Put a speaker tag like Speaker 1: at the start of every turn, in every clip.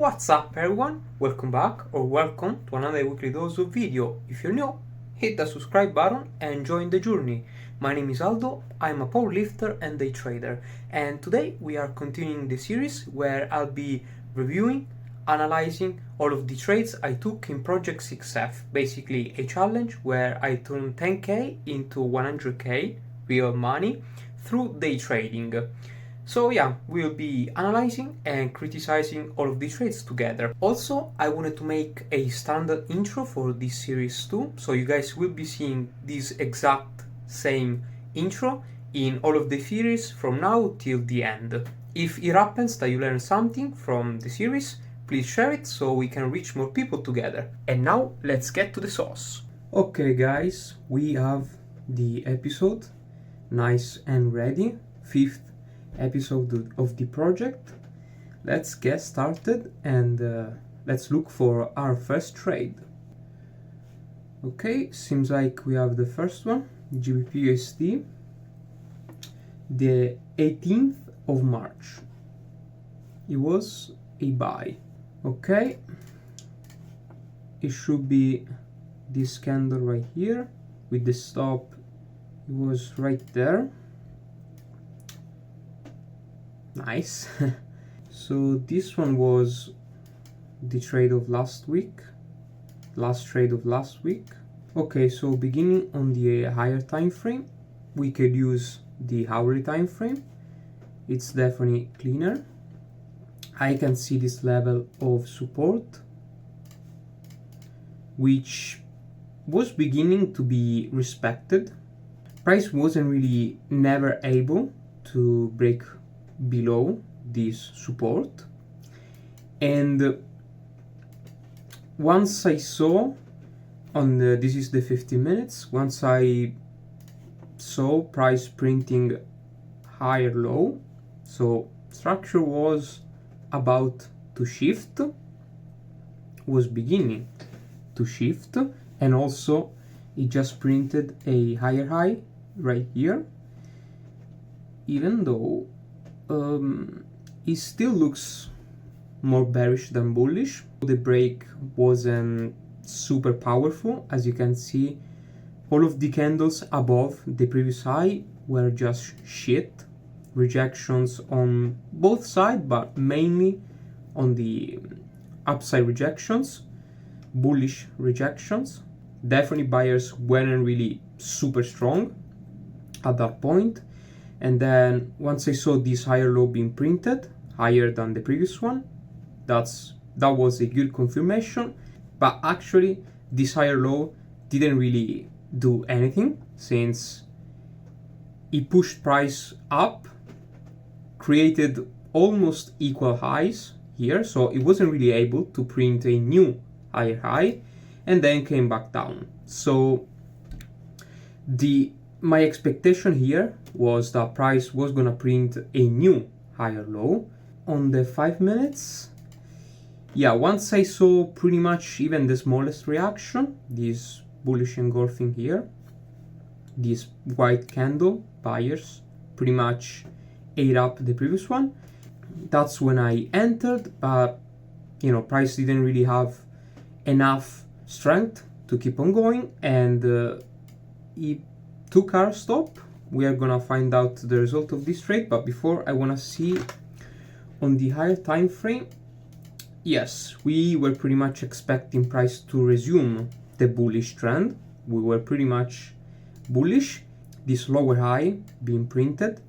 Speaker 1: What's up everyone? Welcome back or welcome to another weekly dose of video. If you're new, hit the subscribe button and join the journey. My name is Aldo, I'm a powerlifter and day trader, and today we are continuing the series where I'll be reviewing, analyzing all of the trades I took in Project 6F, basically a challenge where I turned 10k into 100k real money through day trading. So yeah, we'll be analyzing and criticizing all of these trades together. Also, I wanted to make a standard intro for this series too, so you guys will be seeing this exact same intro in all of the series from now till the end. If it happens that you learn something from the series, please share it so we can reach more people together. And now, let's get to the sauce. Okay guys, we have the episode nice and ready, 5th episode of the project. Let's get started and let's look for our first trade. Okay, seems like we have the first one, GBP/USD, the 18th of March. It was a buy. Okay, it should be this candle right here with the stop. It was right there. Nice. So this one was the trade of last week, last trade of last week. Okay, so beginning on the higher time frame, we could use the hourly time frame. It's definitely cleaner. I can see this level of support, which was beginning to be respected. Price wasn't really never able to break below this support, and once I saw on the, this is the 15 minutes, once I saw price printing higher low, so structure was about to shift, was beginning to shift, and also it just printed a higher high right here, even though it still looks more bearish than bullish. The break wasn't super powerful. As you can see, all of the candles above the previous high were just shit. Rejections on both sides, but mainly on the upside rejections, bullish rejections. Definitely buyers weren't really super strong at that point. And then once I saw this higher low being printed, higher than the previous one, that was a good confirmation. But actually, this higher low didn't really do anything, since it pushed price up, created almost equal highs here, so it wasn't really able to print a new higher high, and then came back down. So my expectation here was that price was gonna print a new higher low. On the 5 minutes, yeah, once I saw pretty much even the smallest reaction, this bullish engulfing here, this white candle, buyers pretty much ate up the previous one. That's when I entered, but you know, price didn't really have enough strength to keep on going, and it took our stop. We are gonna find out the result of this trade, but before, I wanna see on the higher time frame. Yes, we were pretty much expecting price to resume the bullish trend. We were pretty much bullish. This lower high being printed,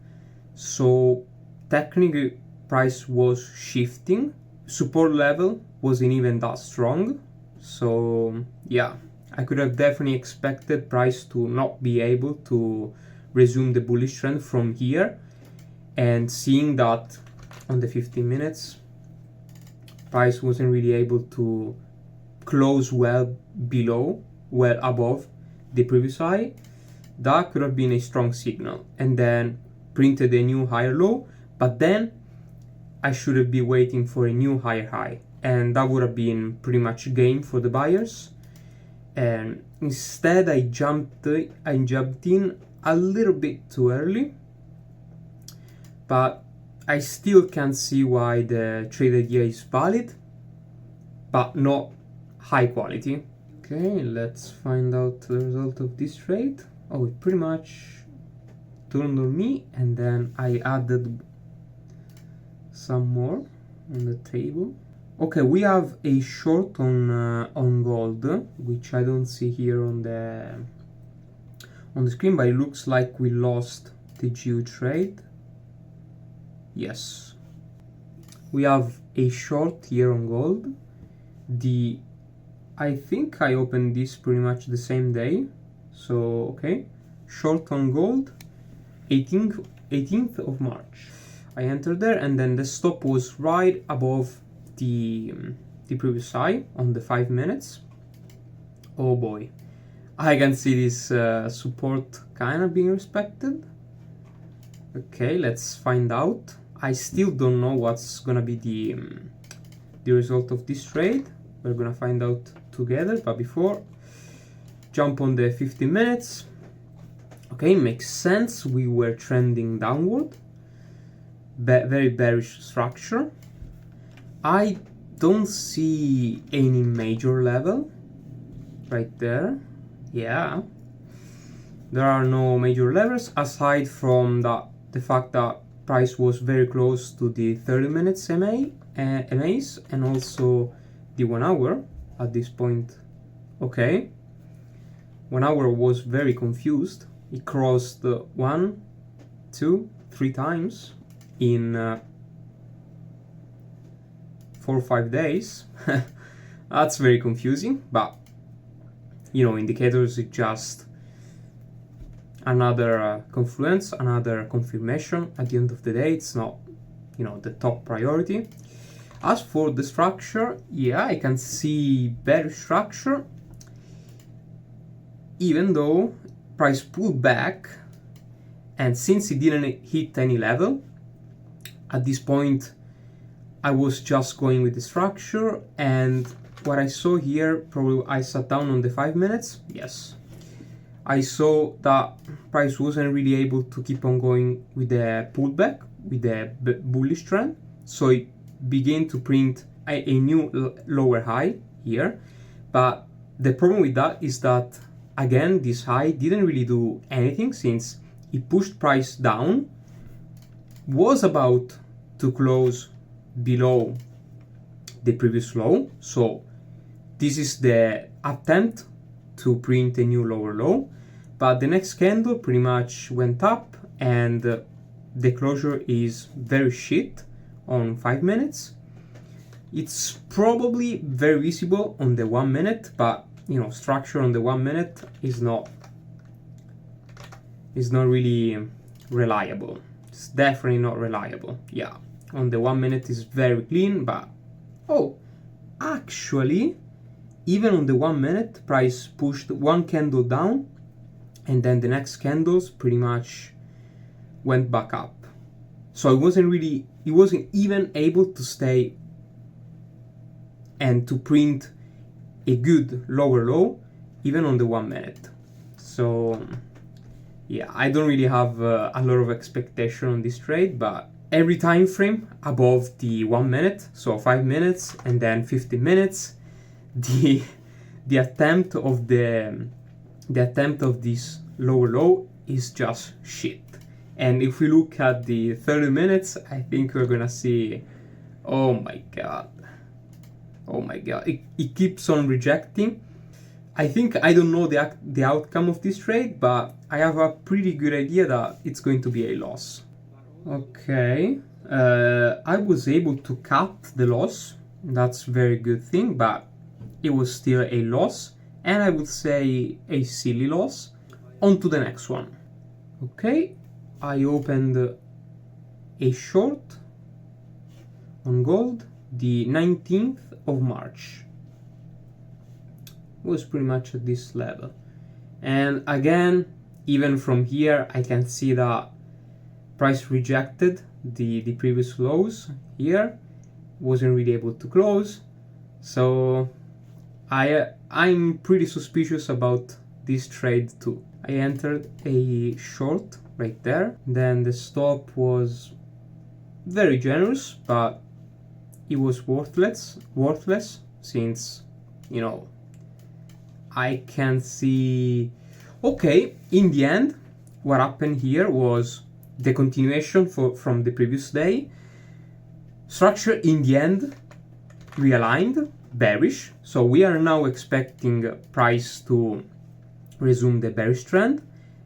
Speaker 1: so technically price was shifting. Support level wasn't even that strong, so yeah, I could have definitely expected price to not be able to resume the bullish trend from here, and seeing that on the 15 minutes price wasn't really able to close well above the previous high, that could have been a strong signal, and then printed a new higher low. But then I should have been waiting for a new higher high, and that would have been pretty much gain for the buyers. And instead I jumped in a little bit too early, but I still can't see why the trade idea is valid. but not high quality. Okay, let's find out the result of this trade. Oh, it pretty much turned on me, and then I added some more on the table. Okay, we have a short on gold, which I don't see here on the screen, but it looks like we lost the GU trade. Yes, we have a short here on gold. I think I opened this pretty much the same day, so okay, short on gold, 18th of March. I entered there, and then the stop was right above the previous high on the 5 minutes. Oh boy, I can see this support kind of being respected. Okay, let's find out. I still don't know what's gonna be the result of this trade. We're gonna find out together, but before, jump on the 15 minutes. Okay, makes sense. We were trending downward. Very bearish structure. I don't see any major level right there. Yeah, there are no major levels aside from the fact that price was very close to the 30 minutes MAs and also the 1 hour at this point. Okay, 1 hour was very confused. It crossed 1, 2, 3 times in 4 or 5 days. That's very confusing, but you know, indicators is just another confluence, another confirmation. At the end of the day, it's not, you know, the top priority. As for the structure, yeah, I can see bearish structure, even though price pulled back, and since it didn't hit any level, at this point I was just going with the structure. And what I saw here, probably I sat down on the 5 minutes, yes, I saw that price wasn't really able to keep on going with the pullback, with the bullish trend, so it began to print a new lower high here. But the problem with that is that, again, this high didn't really do anything, since it pushed price down, was about to close below the previous low. So this is the attempt to print a new lower low, but the next candle pretty much went up, and the closure is very shit on 5 minutes. It's probably very visible on the 1 minute, but you know, structure on the 1 minute is not really reliable. It's definitely not reliable. Yeah, on the 1 minute is very clean, but oh, actually, even on the 1 minute, price pushed one candle down, and then the next candles pretty much went back up. So it wasn't even able to stay and to print a good lower low, even on the 1 minute. So yeah, I don't really have a lot of expectation on this trade, but every time frame above the 1 minute, so 5 minutes and then 15 minutes, the attempt of this lower low is just shit. And if we look at the 30 minutes, I think we're gonna see, oh my god, it keeps on rejecting. I think I don't know the outcome of this trade, but I have a pretty good idea that it's going to be a loss. Okay, I was able to cut the loss. That's a very good thing, but it was still a loss, and I would say a silly loss. On to the next one. Okay, I opened a short on gold the 19th of March. It was pretty much at this level, and again, even from here I can see that price rejected the previous lows here, wasn't really able to close. So I'm pretty suspicious about this trade too. I entered a short right there, then the stop was very generous, but it was worthless. since, you know, I can see. Okay, in the end, what happened here was the continuation from the previous day. Structure in the end realigned, bearish. So we are now expecting price to resume the bearish trend,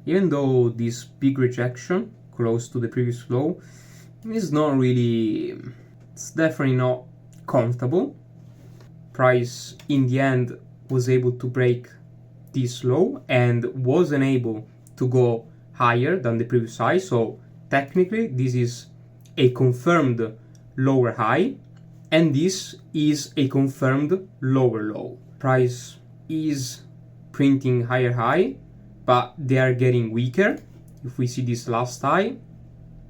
Speaker 1: even though this big rejection close to the previous low is not really, it's definitely not comfortable. Price in the end was able to break this low and wasn't able to go higher than the previous high. So technically this is a confirmed lower high, and this is a confirmed lower low. Price is printing higher high, but they are getting weaker. If we see this last high,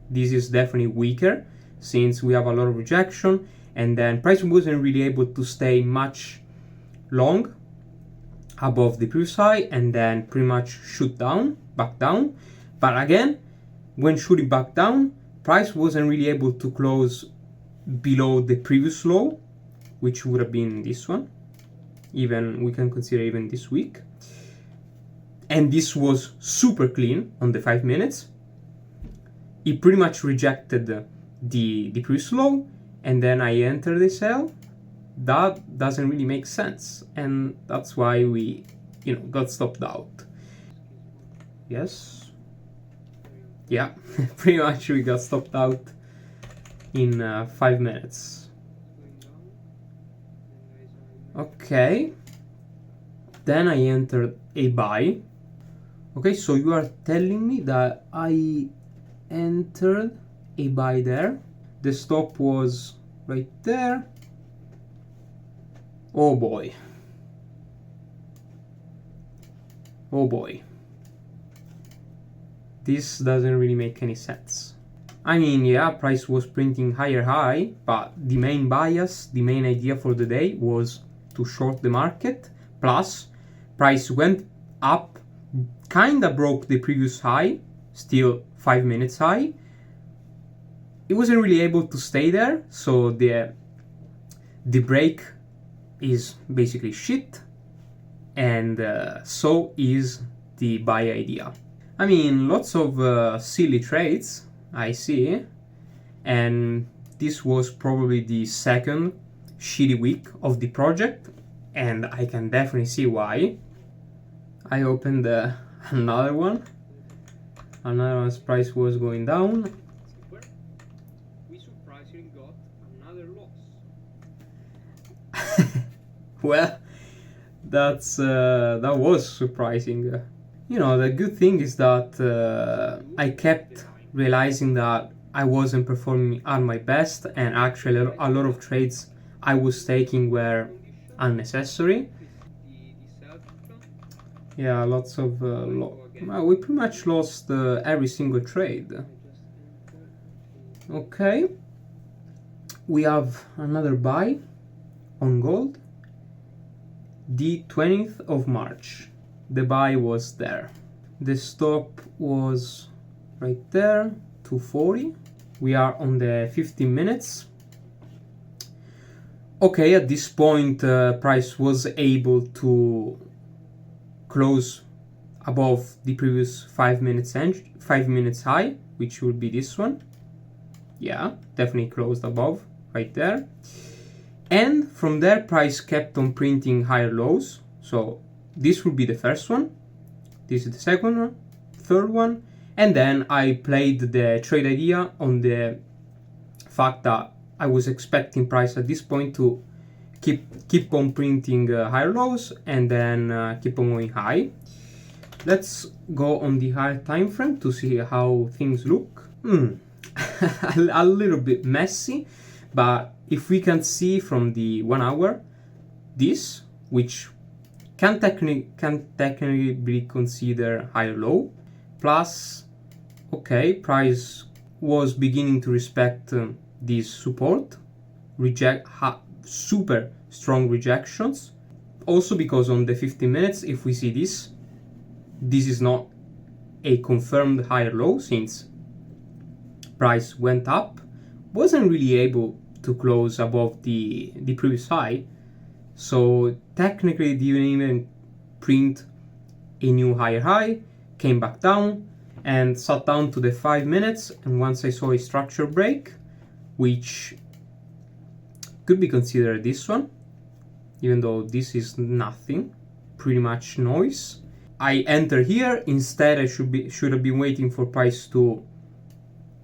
Speaker 1: this is definitely weaker since we have a lot of rejection, and then price wasn't really able to stay much long above the previous high, and then pretty much shoot down, back down. But again, when shooting back down, price wasn't really able to close below the previous low, which would have been this one. Even we can consider even this week. And this was super clean on the 5 minutes. It pretty much rejected the previous low, and then I entered the sell. That doesn't really make sense, and that's why we, got stopped out. Yes. Yeah, pretty much we got stopped out in 5 minutes. Okay. Then I entered a buy. Okay, so you are telling me that I entered a buy there. The stop was right there. Oh boy. Oh boy. This doesn't really make any sense. I mean, yeah, price was printing higher high, but the main bias, the main idea for the day was to short the market. Plus, price went up, kinda broke the previous high, still 5 minutes high. It wasn't really able to stay there, so the break is basically shit, and so is the buy idea. I mean, lots of silly trades I see, and this was probably the second shitty week of the project, and I can definitely see why. I opened another one. Another one's price was going down. We surprisingly got another loss. Well, that was surprising. The good thing is that I kept realizing that I wasn't performing at my best, and actually a lot of trades I was taking were unnecessary. Yeah, lots of we pretty much lost every single trade. Okay, we have another buy on gold. The 20th of March, the buy was there. The stop was right there, 240. We are on the 15 minutes. Okay, at this point, price was able to close above the previous 5 minutes high, which would be this one. Yeah, definitely closed above, right there. And from there, price kept on printing higher lows. So this would be the first one. This is the second one, third one. And then I played the trade idea on the fact that I was expecting price at this point to keep on printing higher lows and then keep on going high. Let's go on the higher time frame to see how things look. A little bit messy, but if we can see from the 1 hour, this, which can technically be considered higher low, plus, okay, price was beginning to respect this support, super strong rejections. Also because on the 15 minutes, if we see this is not a confirmed higher low, since price went up, wasn't really able to close above the previous high. So technically it didn't even print a new higher high, came back down and sat down to the 5 minutes, and once I saw a structure break, which could be considered this one, even though this is nothing, pretty much noise. I enter here. Instead, I should have been waiting for price to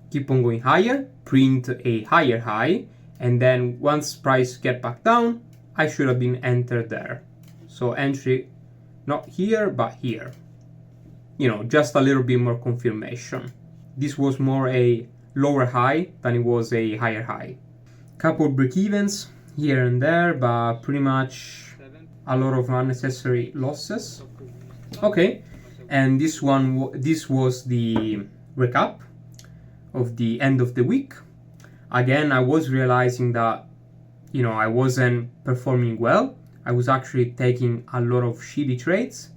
Speaker 1: keep on going higher, print a higher high, and then once price get back down, I should have been entered there. So entry not here, but here. You know, just a little bit more confirmation. This was more a lower high than it was a higher high. Couple break-evens here and there, but pretty much a lot of unnecessary losses. Okay, and this was the recap of the end of the week. Again, I was realizing that, you know, I wasn't performing well. I was actually taking a lot of shitty trades.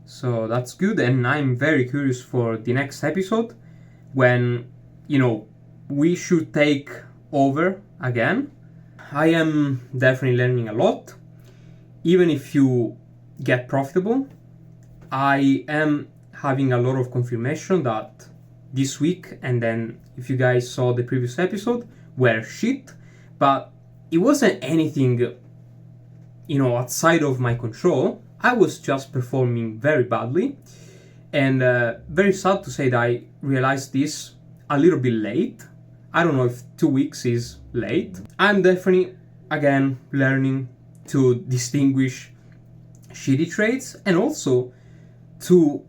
Speaker 1: So that's good, and I'm very curious for the next episode when, you know, we should take over again. I am definitely learning a lot. Even if you get profitable, I am having a lot of confirmation that this week, and then if you guys saw the previous episode, were shit, but it wasn't anything, you know, outside of my control. I was just performing very badly, and very sad to say that I realized this a little bit late. I don't know if 2 weeks is late. I'm definitely, again, learning to distinguish shitty trades, and also to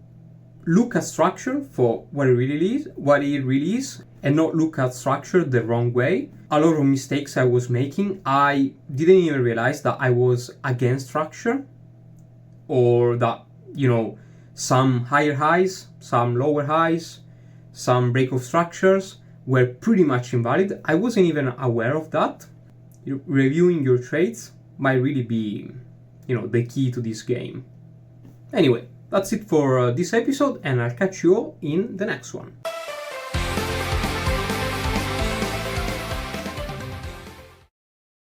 Speaker 1: look at structure for what it really is, and not look at structure the wrong way. A lot of mistakes I was making, I didn't even realize that I was against structure, or that, you know, some higher highs, some lower highs, some break of structures were pretty much invalid. I wasn't even aware of that. Reviewing your trades might really be, you know, the key to this game. Anyway, that's it for this episode, and I'll catch you all in the next one.